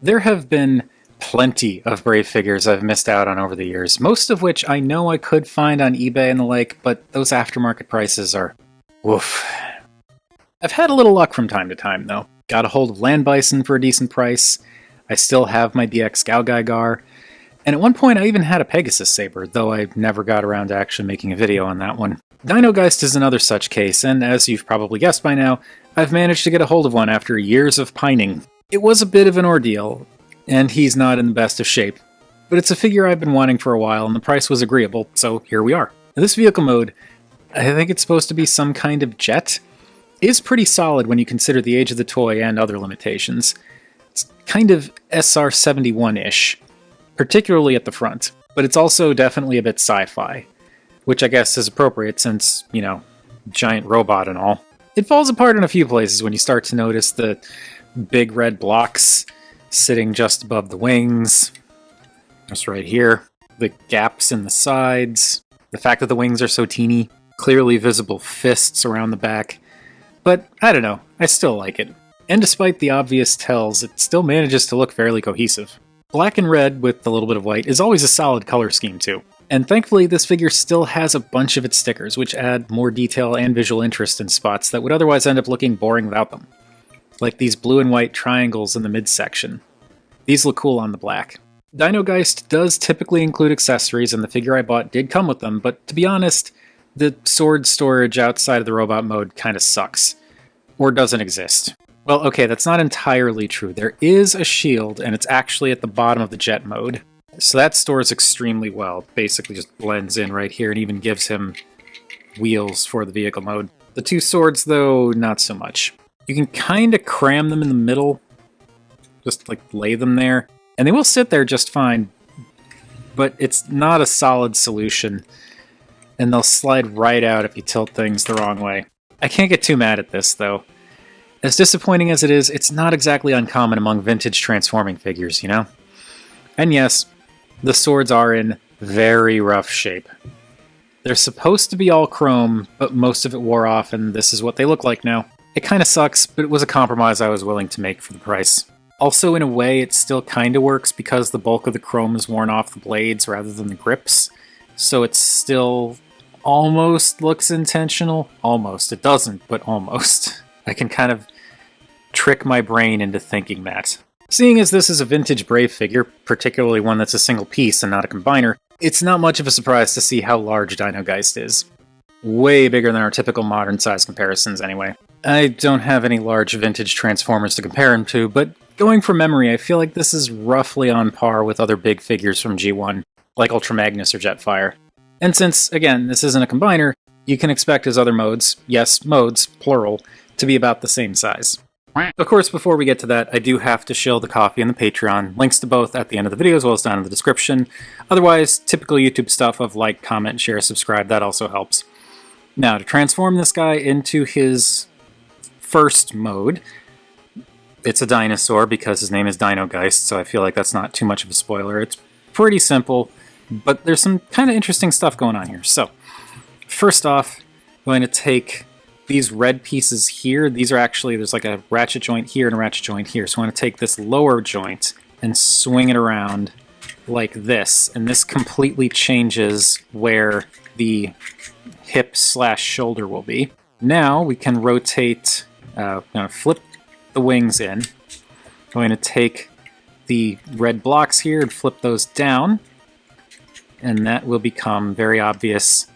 There have been plenty of Brave figures I've missed out on over the years, most of which I know I could find on eBay and the like, but those aftermarket prices are woof. I've had a little luck from time to time, though. Got a hold of Land Bison for a decent price. I still have my DX Galgaigar, and at one point I even had a Pegasus Saber, though I never got around to actually making a video on that one. Dino Geist is another such case, and as you've probably guessed by now, I've managed to get a hold of one after years of pining. It was a bit of an ordeal, and he's not in the best of shape, but it's a figure I've been wanting for a while, and the price was agreeable, so here we are. This vehicle mode, I think it's supposed to be some kind of jet, is pretty solid when you consider the age of the toy and other limitations. It's kind of SR-71-ish, particularly at the front, but it's also definitely a bit sci-fi, which I guess is appropriate since, you know, giant robot and all. It falls apart in a few places when you start to notice the big red blocks sitting just above the wings, just right here, the gaps in the sides, the fact that the wings are so teeny, clearly visible fists around the back, but I don't know, I still like it. And despite the obvious tells, it still manages to look fairly cohesive. Black and red with a little bit of white is always a solid color scheme too. And thankfully this figure still has a bunch of its stickers, which add more detail and visual interest in spots that would otherwise end up looking boring without them. Like these blue and white triangles in the midsection. These look cool on the black. Dino Geist does typically include accessories, and the figure I bought did come with them, but to be honest, the sword storage outside of the robot mode kinda sucks. Or doesn't exist. Well, okay, that's not entirely true. There is a shield, and it's actually at the bottom of the jet mode. So that stores extremely well. Basically just blends in right here and even gives him wheels for the vehicle mode. The two swords, though, not so much. You can kind of cram them in the middle, just like lay them there, and they will sit there just fine, but it's not a solid solution, and they'll slide right out if you tilt things the wrong way. I can't get too mad at this, though. As disappointing as it is, it's not exactly uncommon among vintage transforming figures, you know? And yes, the swords are in very rough shape. They're supposed to be all chrome, but most of it wore off, and this is what they look like now. It kinda sucks, but it was a compromise I was willing to make for the price. Also, in a way, it still kinda works because the bulk of the chrome is worn off the blades rather than the grips, so it still almost looks intentional. Almost. It doesn't, but almost. I can kind of trick my brain into thinking that. Seeing as this is a vintage Brave figure, particularly one that's a single piece and not a combiner, it's not much of a surprise to see how large Dino Geist is. Way bigger than our typical modern size comparisons anyway. I don't have any large vintage Transformers to compare him to, but going from memory, I feel like this is roughly on par with other big figures from G1, like Ultra Magnus or Jetfire. And since, again, this isn't a combiner, you can expect his other modes, yes, modes, plural, to be about the same size. Of course, before we get to that, I do have to shill the Ko-fi and the Patreon. Links to both at the end of the video as well as down in the description. Otherwise, typical YouTube stuff of like, comment, share, subscribe, that also helps. Now, to transform this guy into his first mode, it's a dinosaur because his name is Dino Geist, so I feel like that's not too much of a spoiler. It's pretty simple, but there's some kind of interesting stuff going on here. So, first off, I'm going to take these red pieces here. These are actually, there's like a ratchet joint here and a ratchet joint here. So I'm going to take this lower joint and swing it around like this. And this completely changes where the hip/shoulder will be. Now we can rotate, I'm going to flip the wings in. I'm going to take the red blocks here and flip those down. And that will become very obvious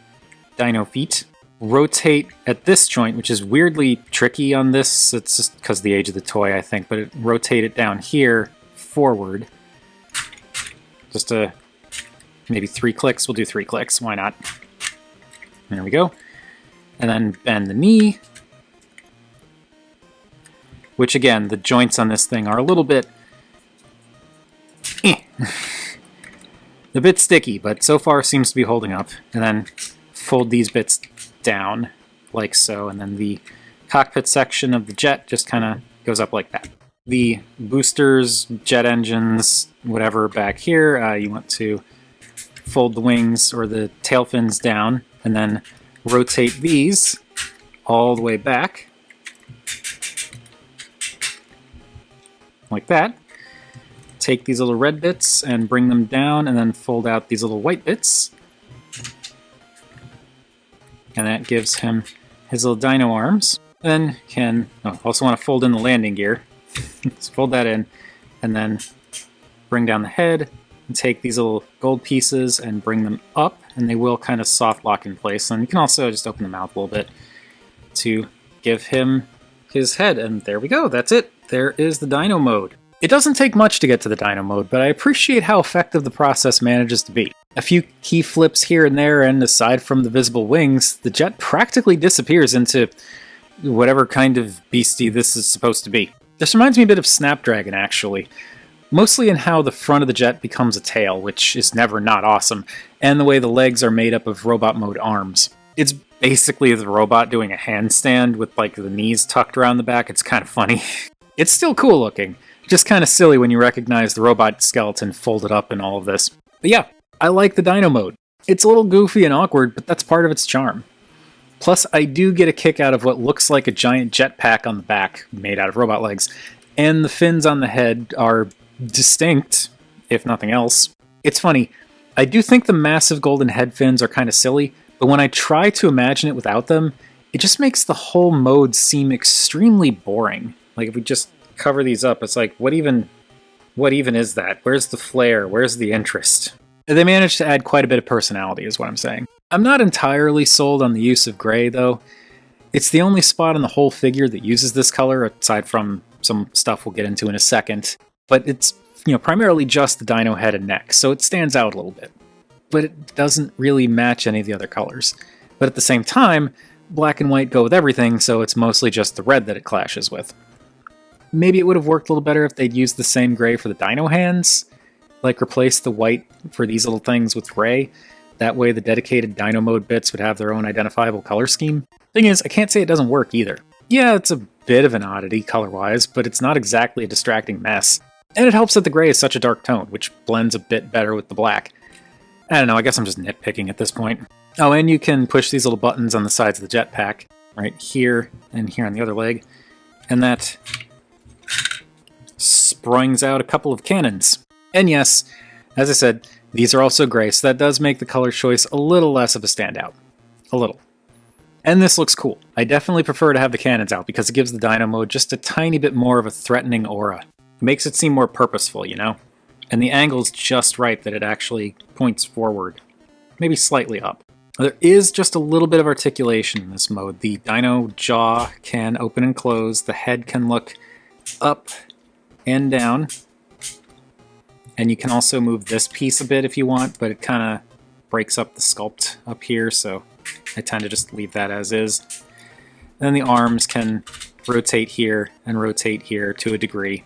dino feet. Rotate at this joint, which is weirdly tricky on this. It's just because of the age of the toy, I think, but rotate it down here forward. Just maybe 3 clicks. We'll do 3 clicks. Why not? There we go. And then bend the knee. Which, again, the joints on this thing are a little bit a bit sticky, but so far seems to be holding up. And then fold these bits down like so, and then the cockpit section of the jet just kind of goes up like that. The boosters, jet engines, whatever back here, you want to fold the wings or the tail fins down and then rotate these all the way back like that. take these little red bits and bring them down, and then fold out these little white bits. And that gives him his little dino arms. Then also want to fold in the landing gear. Let's fold that in, and then bring down the head, and take these little gold pieces and bring them up, and they will kind of soft lock in place. And you can also just open the mouth a little bit to give him his head, and there we go, that's it. There is the Dino Mode. It doesn't take much to get to the Dino Mode, but I appreciate how effective the process manages to be. A few key flips here and there, and aside from the visible wings, the jet practically disappears into whatever kind of beastie this is supposed to be. This reminds me a bit of Snapdragon, actually. Mostly in how the front of the jet becomes a tail, which is never not awesome, and the way the legs are made up of robot mode arms. It's basically the robot doing a handstand with like the knees tucked around the back. It's kind of funny. It's still cool looking, just kind of silly when you recognize the robot skeleton folded up in all of this. But yeah, I like the Dino Mode. It's a little goofy and awkward, but that's part of its charm. Plus, I do get a kick out of what looks like a giant jetpack on the back, made out of robot legs, and the fins on the head are distinct, if nothing else. It's funny, I do think the massive golden head fins are kind of silly, but when I try to imagine it without them, it just makes the whole mode seem extremely boring. Like, if we just cover these up, it's like, what even is that? Where's the flair? Where's the interest? They managed to add quite a bit of personality, is what I'm saying. I'm not entirely sold on the use of gray, though. It's the only spot on the whole figure that uses this color, aside from some stuff we'll get into in a second. But it's, primarily just the dino head and neck, so it stands out a little bit. But it doesn't really match any of the other colors. But at the same time, black and white go with everything, so it's mostly just the red that it clashes with. Maybe it would have worked a little better if they'd used the same gray for the dino hands, like replace the white for these little things with gray. That way the dedicated Dino Mode bits would have their own identifiable color scheme. Thing is, I can't say it doesn't work either. Yeah, it's a bit of an oddity color-wise, but it's not exactly a distracting mess. And it helps that the gray is such a dark tone, which blends a bit better with the black. I don't know, I guess I'm just nitpicking at this point. Oh, and you can push these little buttons on the sides of the jetpack, right here and here on the other leg, and that springs out a couple of cannons. And yes, as I said, these are also gray, so that does make the color choice a little less of a standout. A little. And this looks cool. I definitely prefer to have the cannons out because it gives the Dino Mode just a tiny bit more of a threatening aura. It makes it seem more purposeful, And the angle's just right that it actually points forward. Maybe slightly up. There is just a little bit of articulation in this mode. The dino jaw can open and close. The head can look up and down. And you can also move this piece a bit if you want, but it kind of breaks up the sculpt up here, so I tend to just leave that as is. And then the arms can rotate here and rotate here to a degree.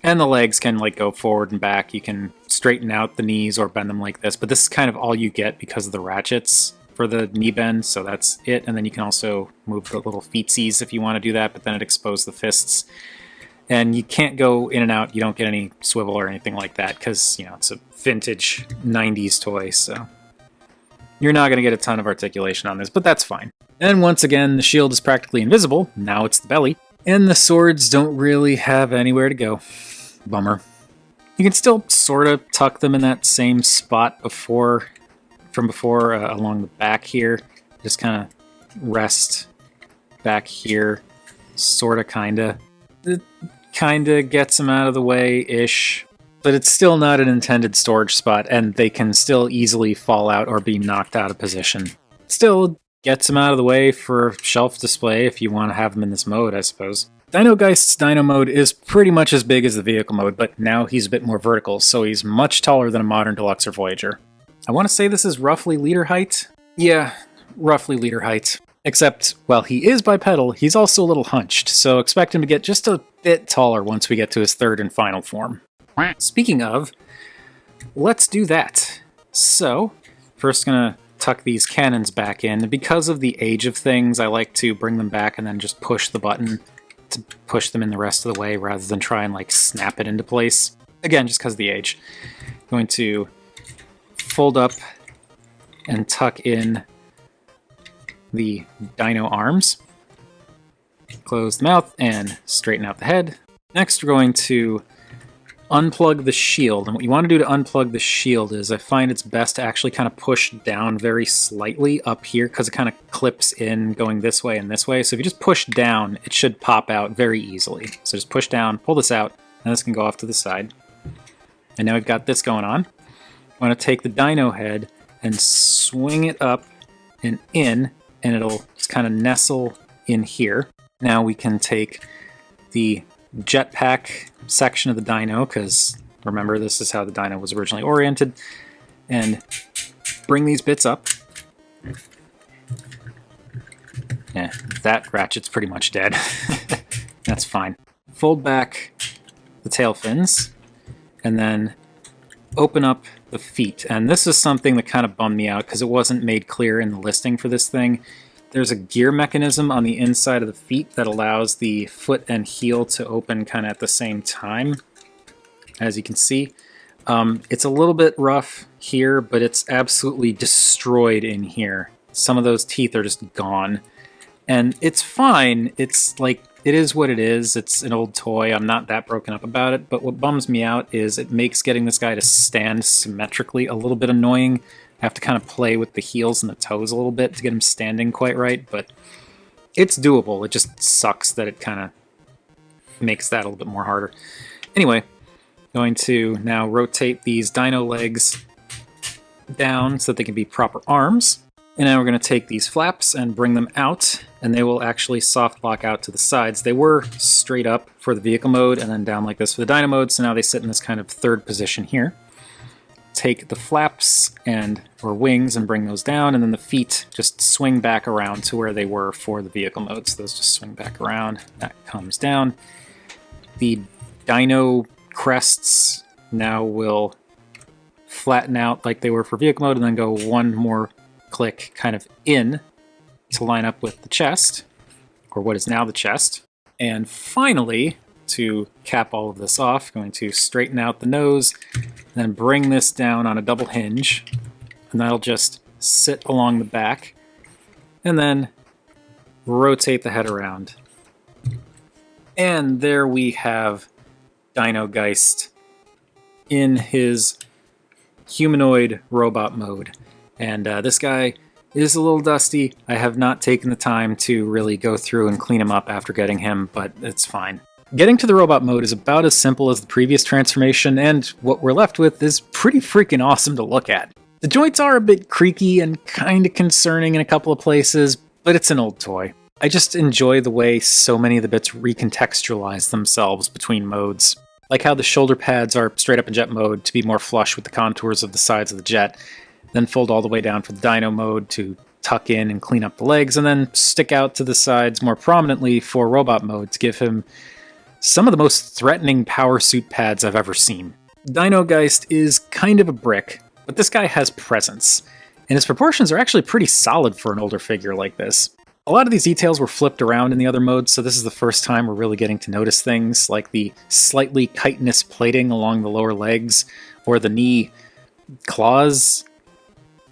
And the legs can go forward and back. You can straighten out the knees or bend them like this, but this is kind of all you get because of the ratchets for the knee bend, so that's it. And then you can also move the little feetsies if you want to do that, but then it exposes the fists. And you can't go in and out, you don't get any swivel or anything like that, because, it's a vintage 90s toy, so you're not going to get a ton of articulation on this, but that's fine. And once again, the shield is practically invisible, now it's the belly, and the swords don't really have anywhere to go. Bummer. You can still sort of tuck them in that same spot from before along the back here, just kind of rest back here, sort of, kind of. It kind of gets them out of the way-ish, but it's still not an intended storage spot, and they can still easily fall out or be knocked out of position. Still gets them out of the way for shelf display if you want to have them in this mode, I suppose. Dino Geist's Dino Mode is pretty much as big as the vehicle mode, but now he's a bit more vertical, so he's much taller than a modern Deluxe or Voyager. I want to say this is roughly leader height? Yeah, roughly leader height. Except, while he is bipedal, he's also a little hunched, so expect him to get just a bit taller once we get to his third and final form. Speaking of, let's do that. So, first gonna tuck these cannons back in. Because of the age of things, I like to bring them back and then just push the button to push them in the rest of the way rather than try and snap it into place. Again, just because of the age. Going to fold up and tuck in the dino arms, close the mouth, and straighten out the head. Next, we're going to unplug the shield. And what you want to do to unplug the shield is I find it's best to actually kind of push down very slightly up here because it kind of clips in going this way and this way. So if you just push down, it should pop out very easily. So just push down, pull this out, and this can go off to the side. And now we've got this going on. I want to take the dino head and swing it up and in, and it'll just kind of nestle in here. Now we can take the jetpack section of the dino, because remember, this is how the dino was originally oriented, and bring these bits up. Yeah, that ratchet's pretty much dead. That's fine. Fold back the tail fins, and then open up the feet. And this is something that kind of bummed me out because it wasn't made clear in the listing for this thing. There's a gear mechanism on the inside of the feet that allows the foot and heel to open kind of at the same time, as you can see. It's a little bit rough here, but it's absolutely destroyed in here. Some of those teeth are just gone. And it's fine. It's like, it is what it is. It's an old toy. I'm not that broken up about it. But what bums me out is it makes getting this guy to stand symmetrically a little bit annoying. I have to kind of play with the heels and the toes a little bit to get him standing quite right. But it's doable. It just sucks that it kind of makes that a little bit more harder. Anyway, going to now rotate these dino legs down so that they can be proper arms. And now we're going to take these flaps and bring them out, and they will actually soft lock out to the sides. They were straight up for the vehicle mode and then down like this for the Dino mode, so now they sit in this kind of third position here. Take the flaps or wings and bring those down, and then the feet just swing back around to where they were for the vehicle mode. So those just swing back around. That comes down. The Dino crests now will flatten out like they were for vehicle mode and then go one more click kind of in to line up with the chest, or what is now the chest. And finally, to cap all of this off, going to straighten out the nose, then bring this down on a double hinge, and that'll just sit along the back, and then rotate the head around. And there we have Dino Geist in his humanoid robot mode. And this guy is a little dusty. I have not taken the time to really go through and clean him up after getting him, but it's fine. Getting to the robot mode is about as simple as the previous transformation, and what we're left with is pretty freaking awesome to look at. The joints are a bit creaky and kind of concerning in a couple of places, but it's an old toy. I just enjoy the way so many of the bits recontextualize themselves between modes. Like how the shoulder pads are straight up in jet mode to be more flush with the contours of the sides of the jet, then fold all the way down for the Dino mode to tuck in and clean up the legs, and then stick out to the sides more prominently for robot mode to give him some of the most threatening power suit pads I've ever seen. Dino Geist is kind of a brick, but this guy has presence, and his proportions are actually pretty solid for an older figure like this. A lot of these details were flipped around in the other modes, so this is the first time we're really getting to notice things like the slightly chitinous plating along the lower legs, or the knee claws,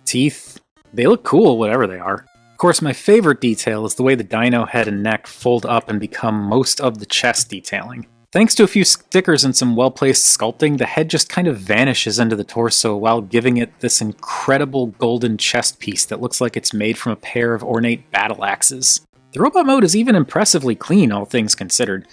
teeth. They look cool, whatever they are. Of course, my favorite detail is the way the dino head and neck fold up and become most of the chest detailing. Thanks to a few stickers and some well-placed sculpting, the head just kind of vanishes into the torso while giving it this incredible golden chest piece that looks like it's made from a pair of ornate battle axes. The robot mode is even impressively clean, all things considered.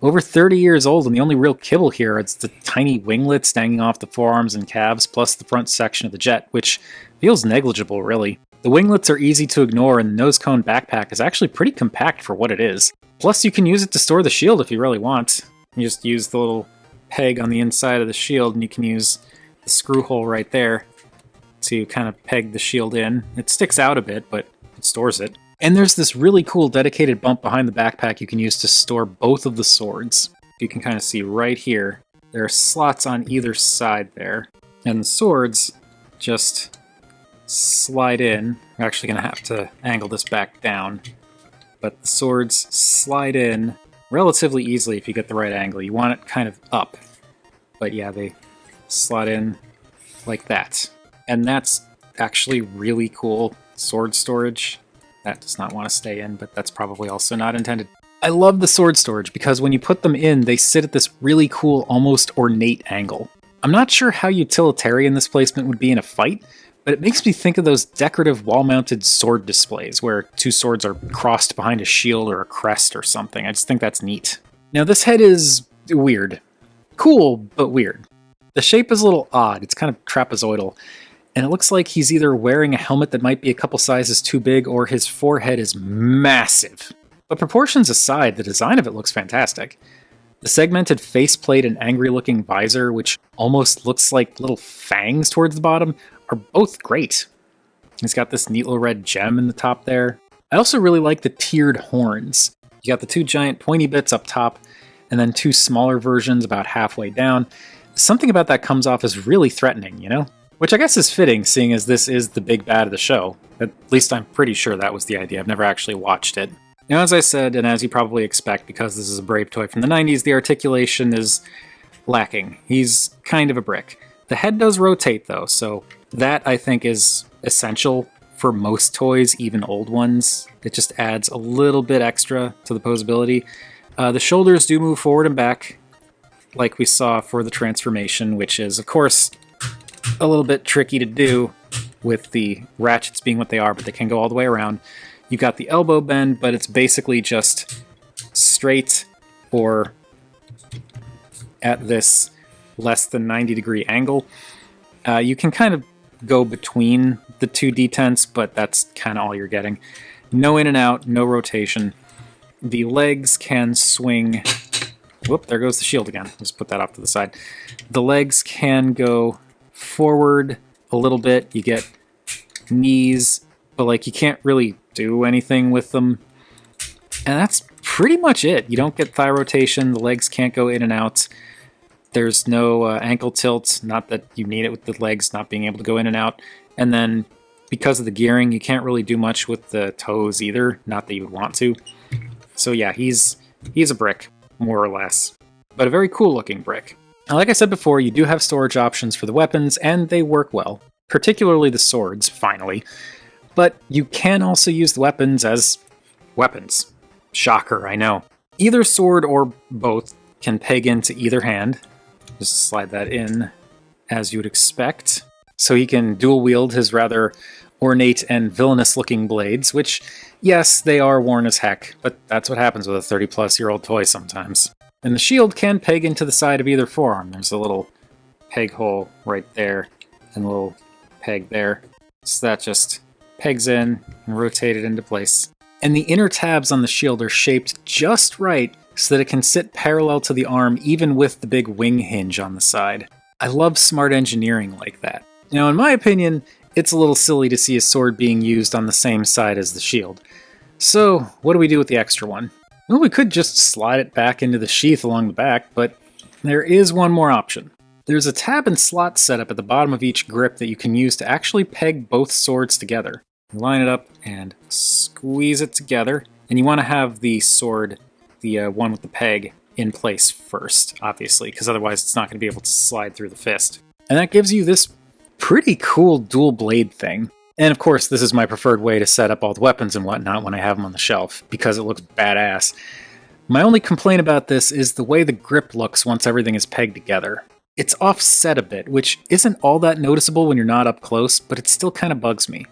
Over 30 years old, and the only real kibble here is the tiny winglets hanging off the forearms and calves, plus the front section of the jet, which feels negligible, really. The winglets are easy to ignore, and the nose cone backpack is actually pretty compact for what it is. Plus, you can use it to store the shield if you really want. You just use the little peg on the inside of the shield, and you can use the screw hole right there to kind of peg the shield in. It sticks out a bit, but it stores it. And there's this really cool dedicated bump behind the backpack you can use to store both of the swords. You can kind of see right here, there are slots on either side there. And the swords just slide in. I'm actually going to have to angle this back down. But the swords slide in relatively easily if you get the right angle. You want it kind of up. But yeah, they slot in like that. And that's actually really cool sword storage. That does not want to stay in, but that's probably also not intended. I love the sword storage because when you put them in, they sit at this really cool, almost ornate angle. I'm not sure how utilitarian this placement would be in a fight, but it makes me think of those decorative wall-mounted sword displays where two swords are crossed behind a shield or a crest or something. I just think that's neat. Now this head is weird. Cool, but weird. The shape is a little odd. It's kind of trapezoidal. And it looks like he's either wearing a helmet that might be a couple sizes too big or his forehead is massive. But proportions aside, the design of it looks fantastic. The segmented faceplate and angry-looking visor, which almost looks like little fangs towards the bottom, are both great. He's got this neat little red gem in the top there. I also really like the tiered horns. You got the two giant pointy bits up top, and then two smaller versions about halfway down. Something about that comes off as really threatening, you know? Which I guess is fitting, seeing as this is the big bad of the show. At least I'm pretty sure that was the idea. I've never actually watched it. Now, as I said, and as you probably expect, because this is a Brave toy from the 90s, the articulation is lacking. He's kind of a brick. The head does rotate, though, so that, I think, is essential for most toys, even old ones. It just adds a little bit extra to the posability. The shoulders do move forward and back, like we saw for the transformation, which is, of course, a little bit tricky to do with the ratchets being what they are, but they can go all the way around. You've got the elbow bend, but it's basically just straight or at this less than 90-degree angle. You can kind of go between the two detents, but that's kind of all you're getting. No in and out, no rotation. The legs can swing... Whoop, there goes the shield again. Just put that off to the side. The legs can go forward a little bit. You get knees, but like you can't really do anything with them. And that's pretty much it. You don't get thigh rotation. The legs can't go in and out. There's no ankle tilt. Not that you need it with the legs not being able to go in and out. And then because of the gearing, you can't really do much with the toes either. Not that you would want to. So yeah, he's a brick, more or less. But a very cool looking brick. Now, like I said before, you do have storage options for the weapons, and they work well. Particularly the swords, finally. But you can also use the weapons as weapons. Shocker, I know. Either sword or both can peg into either hand. Just slide that in as you would expect. So he can dual wield his rather ornate and villainous looking blades, which, yes, they are worn as heck, but that's what happens with a 30-plus-year-old toy sometimes. And the shield can peg into the side of either forearm. There's a little peg hole right there and a little peg there. So that just pegs in and rotate it into place. And the inner tabs on the shield are shaped just right so that it can sit parallel to the arm even with the big wing hinge on the side. I love smart engineering like that. Now, in my opinion, it's a little silly to see a sword being used on the same side as the shield. So, what do we do with the extra one? Well, we could just slide it back into the sheath along the back, but there is one more option. There's a tab and slot setup at the bottom of each grip that you can use to actually peg both swords together. You line it up and squeeze it together, and you want to have the sword, the one with the peg, in place first, obviously, because otherwise it's not going to be able to slide through the fist. And that gives you this pretty cool dual blade thing. And of course, this is my preferred way to set up all the weapons and whatnot when I have them on the shelf, because it looks badass. My only complaint about this is the way the grip looks once everything is pegged together. It's offset a bit, which isn't all that noticeable when you're not up close, but it still kind of bugs me.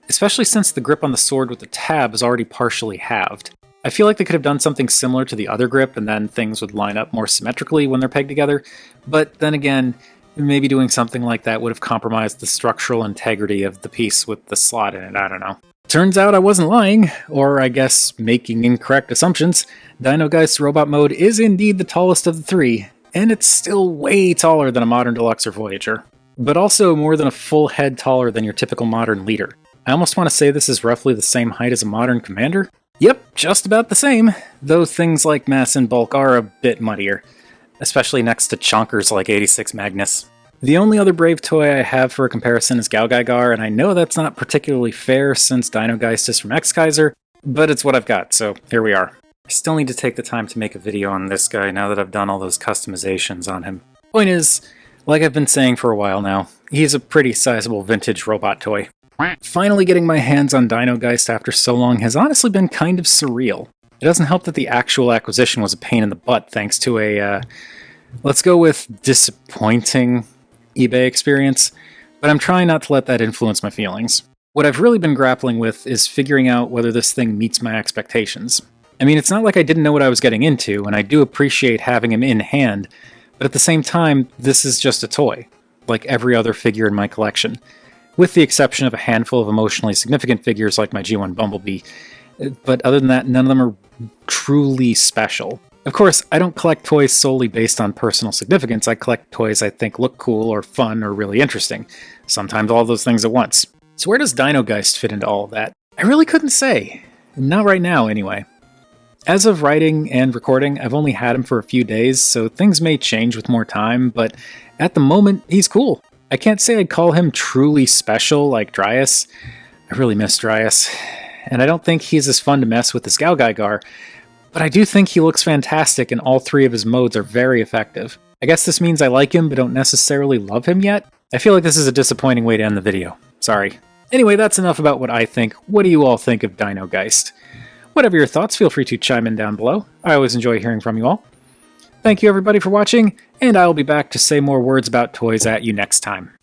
Especially since the grip on the sword with the tab is already partially halved. I feel like they could have done something similar to the other grip, and then things would line up more symmetrically when they're pegged together, but then again, maybe doing something like that would have compromised the structural integrity of the piece with the slot in it, I don't know. Turns out I wasn't lying, or I guess making incorrect assumptions. Dino Geist Robot Mode is indeed the tallest of the three, and it's still way taller than a modern Deluxe or Voyager. But also more than a full head taller than your typical modern leader. I almost want to say this is roughly the same height as a modern Commander. Yep, just about the same, though things like mass and bulk are a bit muddier, especially next to chonkers like 86 Magnus. The only other Brave toy I have for a comparison is Gao-Gaigar, and I know that's not particularly fair since Dino Geist is from Exkaiser, but it's what I've got, so here we are. I still need to take the time to make a video on this guy now that I've done all those customizations on him. Point is, like I've been saying for a while now, he's a pretty sizable vintage robot toy. Finally getting my hands on Dino Geist after so long has honestly been kind of surreal. It doesn't help that the actual acquisition was a pain in the butt thanks to a, let's go with disappointing eBay experience, but I'm trying not to let that influence my feelings. What I've really been grappling with is figuring out whether this thing meets my expectations. I mean, it's not like I didn't know what I was getting into, and I do appreciate having him in hand, but at the same time, this is just a toy, like every other figure in my collection, with the exception of a handful of emotionally significant figures like my G1 Bumblebee. But other than that, none of them are truly special. Of course, I don't collect toys solely based on personal significance. I collect toys I think look cool or fun or really interesting. Sometimes all those things at once. So where does Dino Geist fit into all of that? I really couldn't say. Not right now, anyway. As of writing and recording, I've only had him for a few days, so things may change with more time, but at the moment, he's cool. I can't say I'd call him truly special like Dryas. I really miss Dryas. And I don't think he's as fun to mess with as Gaugigar, but I do think he looks fantastic and all three of his modes are very effective. I guess this means I like him but don't necessarily love him yet? I feel like this is a disappointing way to end the video. Sorry. Anyway, that's enough about what I think. What do you all think of Dino Geist? Whatever your thoughts, feel free to chime in down below. I always enjoy hearing from you all. Thank you everybody for watching, and I will be back to say more words about toys at you next time.